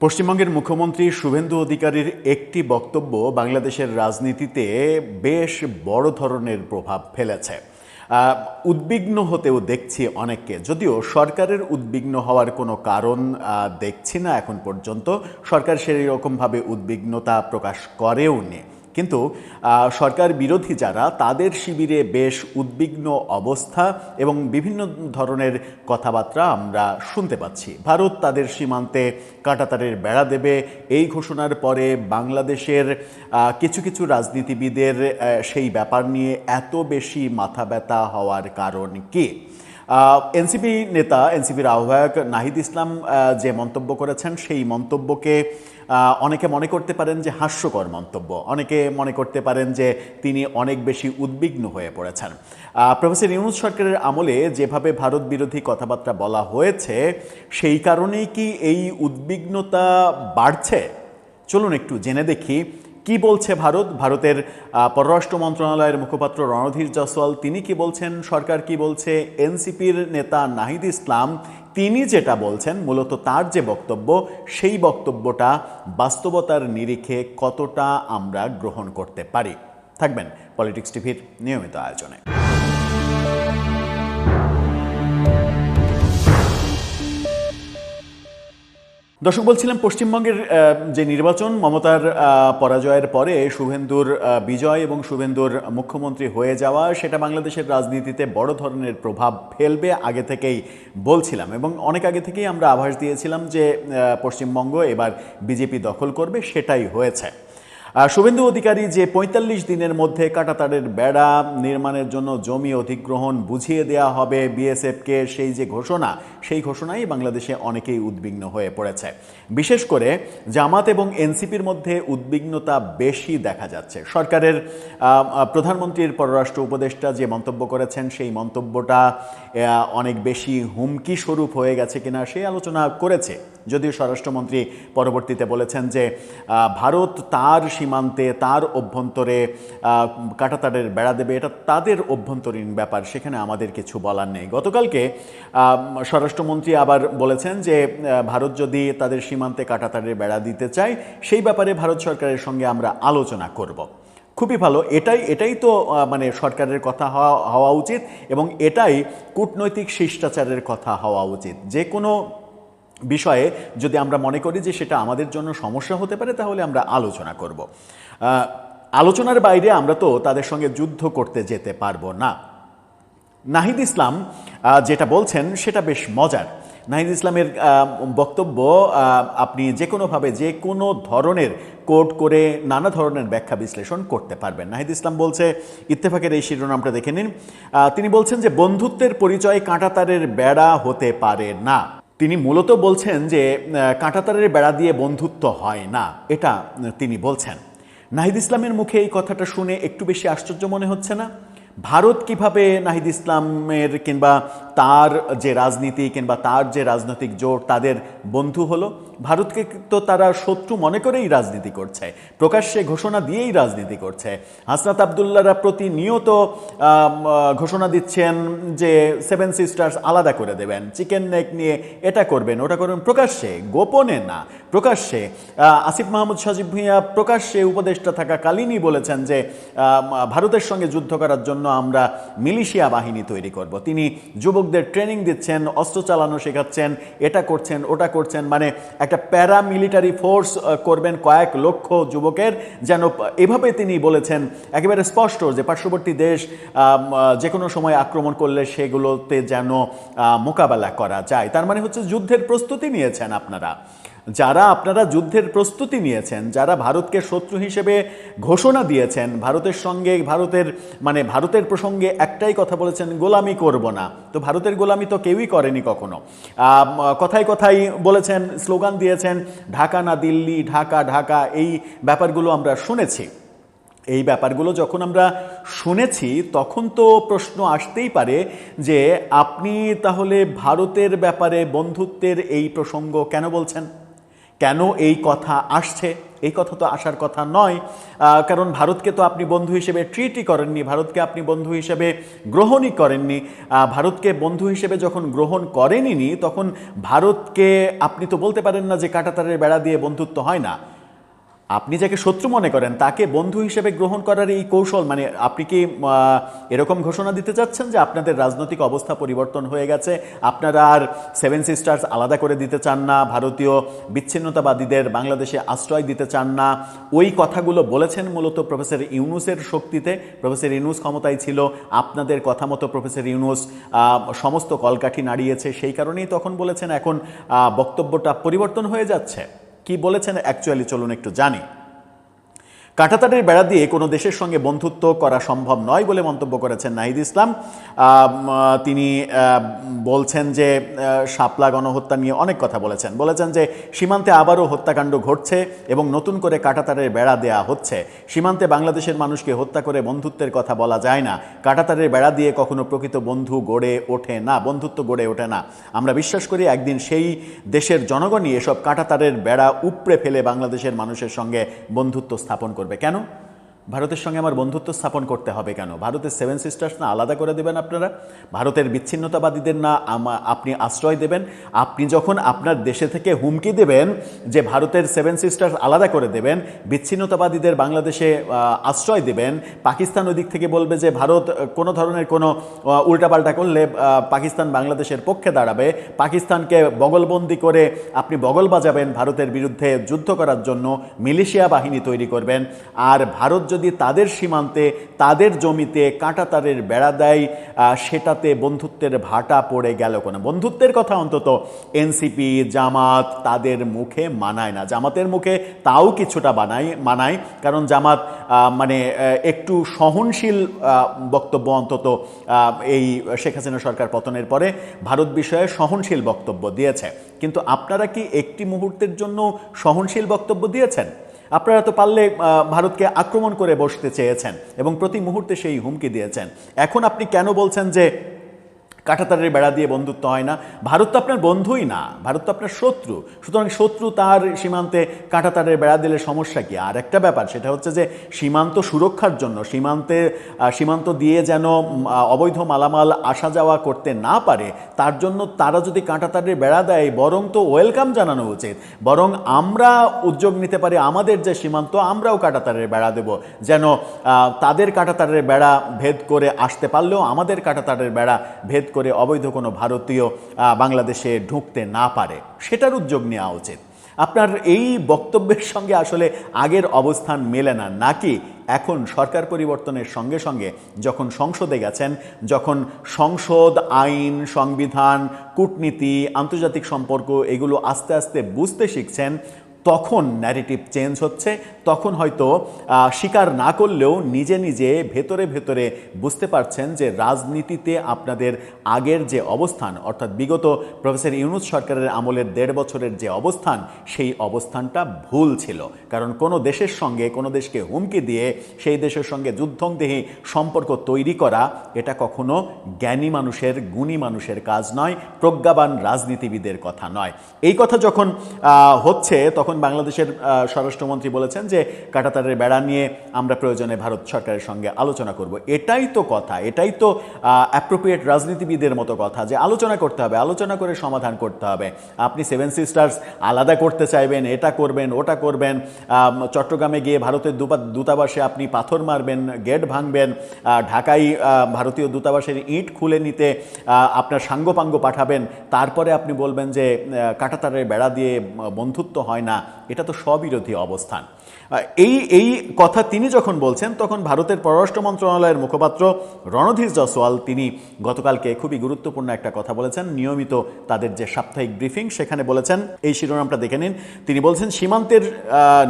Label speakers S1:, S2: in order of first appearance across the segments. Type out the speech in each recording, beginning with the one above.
S1: পশ্চিমবঙ্গের মুখ্যমন্ত্রী শুভেন্দু অধিকারীর একটি বক্তব্য বাংলাদেশের রাজনীতিতে বেশ বড় ধরনের প্রভাব ফেলেছে। উদ্বিগ্ন হতেও দেখছি অনেককে, যদিও সরকারের উদ্বিগ্ন হওয়ার কোনো কারণ দেখছি না এখন পর্যন্ত। সরকার সেই রকমভাবে উদ্বিগ্নতা প্রকাশ করেও নি, কিন্তু সরকার বিরোধী যারা, তাদের শিবিরে বেশ উদ্বিগ্ন অবস্থা এবং বিভিন্ন ধরনের কথাবার্তা আমরা শুনতে পাচ্ছি। ভারত তাদের সীমান্তে কাঁটাতারের বেড়া দেবে, এই ঘোষণার পরে বাংলাদেশের কিছু কিছু রাজনীতিবিদের সেই ব্যাপার নিয়ে এত বেশি মাথা ব্যথা হওয়ার কারণ কি? এনসিপি নেতা, এনসিপির আহ্বায়ক নাহিদ ইসলাম যে মন্তব্য করেছেন, সেই মন্তব্যকে অনেকে মনে করতে পারেন যে হাস্যকর মন্তব্য, অনেকে মনে করতে পারেন যে তিনি অনেক বেশি উদ্বিগ্ন হয়ে পড়েছেন। প্রফেসর ইউনূস সরকারের আমলে যেভাবে ভারত বিরোধী কথাবার্তা বলা হয়েছে, সেই কারণেই কি এই উদ্বিগ্নতা বাড়ছে? চলুন একটু জেনে দেখি কি বলছে ভারত। ভারতের পররাষ্ট্র মন্ত্রণালয়ের মুখপাত্র রণধীর জয়সওয়াল তিনি কি বলছেন, সরকার কি বলছে, এনসিপির নেতা নাহিদ ইসলাম তিনি যেটা বলছেন, মূলত তার যে বক্তব্য, সেই বক্তব্যটা বাস্তবতার নিরিখে কতটা আমরা গ্রহণ করতে পারি। থাকবেন পলিটিক্স টিভির নিয়মিত আয়োজনে। দর্শক, বলছিলাম পশ্চিমবঙ্গের যে নির্বাচন, মমতার পরাজয়ের পরে শুভেন্দুর বিজয় এবং শুভেন্দুর মুখ্যমন্ত্রী হয়ে যাওয়া, সেটা বাংলাদেশের রাজনীতিতে বড় ধরনের প্রভাব ফেলবে আগে থেকেই বলছিলাম, এবং অনেক আগে থেকেই আমরা আভাস দিয়েছিলাম যে পশ্চিমবঙ্গ এবার বিজেপি দখল করবে, সেটাই হয়েছে। শুভেন্দু অধিকারী যে ৪৫ দিনের মধ্যে কাঁটাতারের বেড়া নির্মাণের জন্য জমি অধিগ্রহণ বুঝিয়ে দেওয়া হবে বিএসএফকে, সেই যে ঘোষণা, সেই ঘোষণায় বাংলাদেশে অনেকেই উদ্বিগ্ন হয়ে পড়েছে। বিশেষ করে জামাত এবং এনসিপির মধ্যে উদ্বিগ্নতা বেশি দেখা যাচ্ছে। সরকারের প্রধানমন্ত্রীর পররাষ্ট্র উপদেষ্টা যে মন্তব্য করেছেন, সেই মন্তব্যটা অনেক বেশি হুমকি স্বরূপ হয়ে গেছে কিনা সেই আলোচনা করেছে, যদিও স্বরাষ্ট্রমন্ত্রী পরবর্তীতে বলেছেন যে ভারত তার সীমান্তে, তার অভ্যন্তরে কাঁটাতারের বেড়া দেবে, এটা তাদের অভ্যন্তরীণ ব্যাপার, সেখানে আমাদের কিছু বলার নেই। গতকালকে স্বরাষ্ট্রমন্ত্রী আবার বলেছেন যে ভারত যদি তাদের সীমান্তে কাঁটাতারের বেড়া দিতে চায়, সেই ব্যাপারে ভারত সরকারের সঙ্গে আমরা আলোচনা করব। খুবই ভালো, এটাই তো মানে সরকারের কথা হওয়া উচিত, এবং এটাই কূটনৈতিক শিষ্টাচারের কথা হওয়া উচিত। যে কোনো বিষয়ে যদি আমরা মনে করি যে সেটা আমাদের জন্য সমস্যা হতে পারে, তাহলে আমরা আলোচনা করব। আলোচনার বাইরে আমরা তো তাদের সঙ্গে যুদ্ধ করতে যেতে পারবো না। নাহিদ ইসলাম যেটা বলছেন সেটা বেশ মজার। নাহিদ ইসলামের বক্তব্য আপনি যে কোনোভাবে, যে কোনো ধরনের কোড করে নানা ধরনের ব্যাখ্যা বিশ্লেষণ করতে পারবেন। নাহিদ ইসলাম বলছে, ইত্তেফাকের এই শিরোনামটা দেখে নিন, তিনি বলছেন যে বন্ধুত্বের পরিচয় কাঁটাতারের বেড়া হতে পারে না। তিনি মূলত বলছেন যে কাঁটাতারের বেড়া দিয়ে বন্ধুত্ব হয় না, এটা তিনি বলছেন। নাহিদ ইসলামের মুখে এই কথাটা শুনে একটু বেশি আশ্চর্য মনে হচ্ছে না? ভারত কিভাবে নাহিদ ইসলামের কিংবা তার যে রাজনীতি কিংবা তার যে রাজনৈতিক জোট, তাদের বন্ধু হলো? ভারতকে তো তারা শত্রু মনে করেই রাজনীতি করছে, প্রকাশ্যে ঘোষণা দিয়েই রাজনীতি করছে। হাসনাত আবদুল্লাহরা প্রতিনিয়ত ঘোষণা দিচ্ছেন যে 7 সিস্টার্স আলাদা করে দেবেন, চিকেন নেক নিয়ে এটা করবেন, ওটা করবেন, প্রকাশ্যে, গোপনে না, প্রকাশ্যে। আসিফ মাহমুদ সজীব ভুঁইয়া প্রকাশ্যে উপদেষ্টা থাকাকালীনই বলেছেন যে ভারতের সঙ্গে যুদ্ধ করার জন্য আমরা মিলিশিয়া বাহিনী তৈরি করব। তিনি যুবকদের ট্রেনিং দিচ্ছেন, অস্ত্র চালানো শেখাচ্ছেন, এটা করছেন, ওটা করছেন, মানে একটা প্যারামিলিটারি ফোর্স করবেন কয়েক লক্ষ যুবকের, যেন এভাবে তিনি বলেছেন একেবারে স্পষ্ট যে পার্শ্ববর্তী দেশ যে কোনো সময় আক্রমণ করলে সেগুলোতে যেন মোকাবেলা করা যায়। তার মানে হচ্ছে যুদ্ধের প্রস্তুতি নিয়েছেন আপনারা। আপনারা যুদ্ধের প্রস্তুতি নিয়েছেন, যারা ভারতকে শত্রু হিসেবে ঘোষণা দিয়েছেন, ভারতের সঙ্গে ভারতের প্রসঙ্গে একটাই কথা বলেছেন, গোলামি করব না। তো ভারতের গোলামি তো কেউই করেনি কখনো। কথায় কথায় বলেছেন, স্লোগান দিয়েছেন, ঢাকা না দিল্লি, ঢাকা ঢাকা, এই ব্যাপারগুলো আমরা শুনেছি। এই ব্যাপারগুলো যখন আমরা শুনেছি, তখন তো প্রশ্ন আসতেই পারে যে আপনি তাহলে ভারতের ব্যাপারে বন্ধুত্বের এই প্রসঙ্গ কেন বলছেন? কেন এই কথা আসছে? এই কথা তো আসার কথা নয়, কারণ ভারতকে তো আপনি বন্ধু হিসেবে ট্রিটই করেননি, ভারতকে আপনি বন্ধু হিসেবে গ্রহণই করেননি। ভারতকে বন্ধু হিসেবে যখন গ্রহণ করেনইনি, তখন ভারতকে আপনি তো বলতে পারেন না যে কাঁটাতারের বেড়া দিয়ে বন্ধুত্ব হয় না। আপনি যাকে শত্রু মনে করেন তাকে বন্ধু হিসেবে গ্রহণ করার এই কৌশল, মানে আপনি কি এরকম ঘোষণা দিতে চাচ্ছেন যে আপনাদের রাজনৈতিক অবস্থা পরিবর্তন হয়ে গেছে, আপনারা আর সেভেন সিস্টার্স আলাদা করে দিতে চান না, ভারতীয় বিচ্ছিন্নতাবাদীদের বাংলাদেশে আশ্রয় দিতে চান না? ওই কথাগুলো বলেছেন মূলত প্রফেসর ইউনূসের শক্তিতে। প্রফেসর ইউনূস ক্ষমতায় ছিল, আপনাদের কথা মতো প্রফেসর ইউনূস সমস্ত কলকাঠি নাড়িয়েছে, সেই কারণেই তখন বলেছেন। এখন বক্তব্যটা পরিবর্তন হয়ে যাচ্ছে। কি বলেছেন অ্যাকচুয়ালি চলুন একটু জানি। কাঁটাতারের বেড়া দিয়ে কোনো দেশের সঙ্গে বন্ধুত্ব করা সম্ভব নয় বলে মন্তব্য করেছেন নাহিদ ইসলাম। তিনি বলছেন যে শাপলা গণহত্যা নিয়ে অনেক কথা বলেছেন যে সীমান্তে আবারও হত্যাকাণ্ড ঘটছে এবং নতুন করে কাঁটাতারের বেড়া দেয়া হচ্ছে। সীমান্তে বাংলাদেশের মানুষকে হত্যা করে বন্ধুত্বের কথা বলা যায় না। কাঁটাতারের বেড়া দিয়ে কখনো প্রকৃত বন্ধুত্ব গড়ে ওঠে না। আমরা বিশ্বাস করি একদিন সেই দেশের জনগণই এসব কাঁটাতারের বেড়া উপড়ে ফেলে বাংলাদেশের মানুষের সঙ্গে বন্ধুত্ব স্থাপন করবে। কেন ভারতের সঙ্গে আমার বন্ধুত্ব স্থাপন করতে হবে? কেন ভারতের সেভেন সিস্টার্স না আলাদা করে দেবেন আপনারা? ভারতের বিচ্ছিন্নতাবাদীদের না আপনি আশ্রয় দেবেন? আপনি যখন আপনার দেশে থেকে হুমকি দেবেন যে ভারতের সেভেন সিস্টার্স আলাদা করে দেবেন, বিচ্ছিন্নতাবাদীদের বাংলাদেশে আশ্রয় দেবেন, পাকিস্তান ওই দিক থেকে বলবে যে ভারত কোনো ধরনের কোনো উল্টাপাল্টা করলে পাকিস্তান বাংলাদেশের পক্ষে দাঁড়াবে, পাকিস্তানকে বগলবন্দি করে আপনি বগল বাজাবেন ভারতের বিরুদ্ধে যুদ্ধ করার জন্য, মিলিশিয়া বাহিনী তৈরি করবেন, আর ভারত যদি তাদের সীমান্তে তাদের জমিতে কাঁটাতারের বেড়া দেয়, সেটাতে বন্ধুত্বের ভাটা পড়ে গেল কেন? বন্ধুত্বের কথা অন্তত এনসিপি জামাত তাদের মুখে মানায় না। জামাতের মুখে তাও কিছুটা মানায়, কারণ জামাত মানে একটু সহনশীল বক্তব্য অন্তত এই শেখ হাসিনা সরকার পতনের পরে ভারত বিষয়ে সহনশীল বক্তব্য দিয়েছে। কিন্তু আপনারা কি একটি মুহূর্তের জন্য সহনশীল বক্তব্য দিয়েছেন? আপনারা তো পারলে ভারতকে আক্রমণ করে বসতে চেয়েছেন এবং প্রতি মুহূর্তে সেই হুমকি দিয়েছেন। এখন আপনি কেন বলছেন যে কাঁটাতারের বেড়া দিয়ে বন্ধুত্ব হয় না? ভারত তো আপনার বন্ধুই না, ভারত তো আপনার শত্রু। সুতরাং শত্রু তার সীমান্তে কাঁটাতারের বেড়া দিলে সমস্যা কি? আর একটা ব্যাপার, সেটা হচ্ছে যে সীমান্ত সুরক্ষার জন্য, সীমান্ত দিয়ে যেন অবৈধ মালামাল আসা যাওয়া করতে না পারে, তার জন্য তারা যদি কাঁটাতারের বেড়া দেয়, বরং তো ওয়েলকাম জানানো উচিত। বরং আমরা উদ্যোগ নিতে পারি, আমাদের যে সীমান্ত আমরাও কাঁটাতারের বেড়া দেব, যেন তাদের কাঁটাতারের বেড়া ভেদ করে আসতে পারলেও আমাদের কাঁটাতারের বেড়া ভেদ করে অবৈধ কোনো ভারতীয় বাংলাদেশে ঢুকতে না পারে, সেটার উদ্যোগ নেওয়া উচিত। আপনার এই বক্তব্যের সঙ্গে আসলে আগের অবস্থান মেলে না, নাকি এখন সরকার পরিবর্তনের সঙ্গে সঙ্গে যখন সংসদে গেছেন, যখন সংসদ, আইন, সংবিধান, কূটনীতি, আন্তর্জাতিক সম্পর্ক এগুলো আস্তে আস্তে বুঝতে শিখছেন, তখন ন্যারেটিভ চেঞ্জ হচ্ছে। তখন হয়তো স্বীকার না করলেও নিজে নিজে ভেতরে ভেতরে বুঝতে পারছেন যে রাজনীতিতে আপনাদের আগের যে অবস্থান, অর্থাৎ বিগত প্রফেসর ইউনূস সরকারের আমলের 1.5 বছরের যে অবস্থান, সেই অবস্থানটা ভুল ছিল। কারণ কোনো দেশের সঙ্গে, কোনো দেশকে হুমকি দিয়ে সেই দেশের সঙ্গে যুদ্ধংদেহী সম্পর্ক তৈরি করা, এটা কখনো জ্ঞানী মানুষের, গুণী মানুষের কাজ নয়, প্রজ্ঞাবান রাজনীতিবিদের কথা নয়। এই কথা যখন হচ্ছে, তখন বাংলাদেশের স্বরাষ্ট্রমন্ত্রী বলেছেন যে কাঁটাতারের বেড়া নিয়ে আমরা প্রয়োজনে ভারত সরকারের সঙ্গে আলোচনা করব। এটাই তো কথা, এটাই তো অ্যাপ্রোপ্রিয়েট রাজনীতিবিদের মতো কথা, যে আলোচনা করতে হবে, আলোচনা করে সমাধান করতে হবে। আপনি সেভেন সিস্টার্স আলাদা করতে চাইবেন, এটা করবেন, ওটা করবেন, চট্টগ্রামে গিয়ে ভারতের দূতাবাসে আপনি পাথর মারবেন, গেট ভাঙবেন, ঢাকায় ভারতীয় দূতাবাসের ইট খুলে নিতে আপনার সাঙ্গপাঙ্গ পাঠাবেন, তারপরে আপনি বলবেন যে কাঁটাতারের বেড়া দিয়ে বন্ধুত্ব হয় না। এটা তো স্ববিরোধী অবস্থান। এই কথা তিনি যখন বলছেন, তখন ভারতের পররাষ্ট্র মন্ত্রণালয়ের মুখপাত্র রণধীর জয়সওয়াল তিনি গতকালকে খুবই গুরুত্বপূর্ণ একটা কথা বলেছেন। নিয়মিত তাদের যে সাপ্তাহিক ব্রিফিং, সেখানে বলেছেন, এই শিরোনামটা দেখে নিন। তিনি বলছেন, সীমান্তের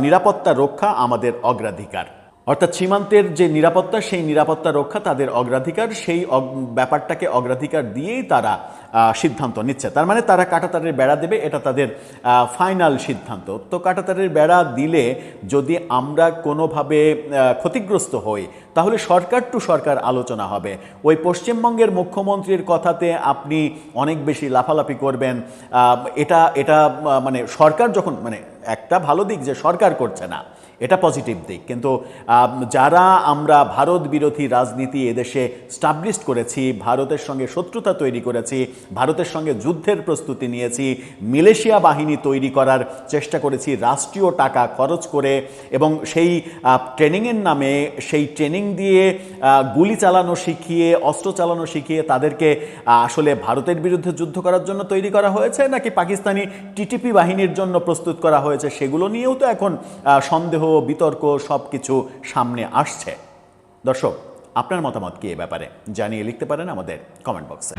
S1: নিরাপত্তা রক্ষা আমাদের অগ্রাধিকার। অর্থাৎ সীমান্তের যে নিরাপত্তা, সেই নিরাপত্তা রক্ষা তাদের অগ্রাধিকার, সেই ব্যাপারটাকে অগ্রাধিকার দিয়েই তারা সিদ্ধান্ত নিচ্ছে। তার মানে তারা কাঁটাতারের বেড়া দেবে, এটা তাদের ফাইনাল সিদ্ধান্ত। তো কাঁটাতারের বেড়া দিলে যদি আমরা কোনোভাবে ক্ষতিগ্রস্ত হই, তাহলে সরকার টু সরকার আলোচনা হবে। ওই পশ্চিমবঙ্গের মুখ্যমন্ত্রীর কথাতে আপনি অনেক বেশি লাফালাফি করবেন, এটা মানে সরকার যখন, মানে একটা ভালো দিক যে সরকার করছে না, এটা পজিটিভ দিক। কিন্তু যারা আমরা ভারত বিরোধী রাজনীতি এদেশে স্টাবলিশ করেছি, ভারতের সঙ্গে শত্রুতা তৈরি করেছি, ভারতের সঙ্গে যুদ্ধের প্রস্তুতি নিয়েছি, মিলিশিয়া বাহিনী তৈরি করার চেষ্টা করেছি রাষ্ট্রীয় টাকা খরচ করে, এবং সেই ট্রেনিংয়ের নামে, সেই ট্রেনিং দিয়ে গুলি চালানো শিখিয়ে, অস্ত্র চালানো শিখিয়ে তাদেরকে আসলে ভারতের বিরুদ্ধে যুদ্ধ করার জন্য তৈরি করা হয়েছে নাকি পাকিস্তানি টিটিপি বাহিনীর জন্য প্রস্তুত করা হয়েছে, সেগুলো নিয়েও তো এখন সন্দেহ, বিতর্ক সব কিছু সামনে আসছে। দর্শক, আপনার মতামত কি এ ব্যাপারে জানিয়ে লিখতে পারেন আমাদের কমেন্ট বক্সে।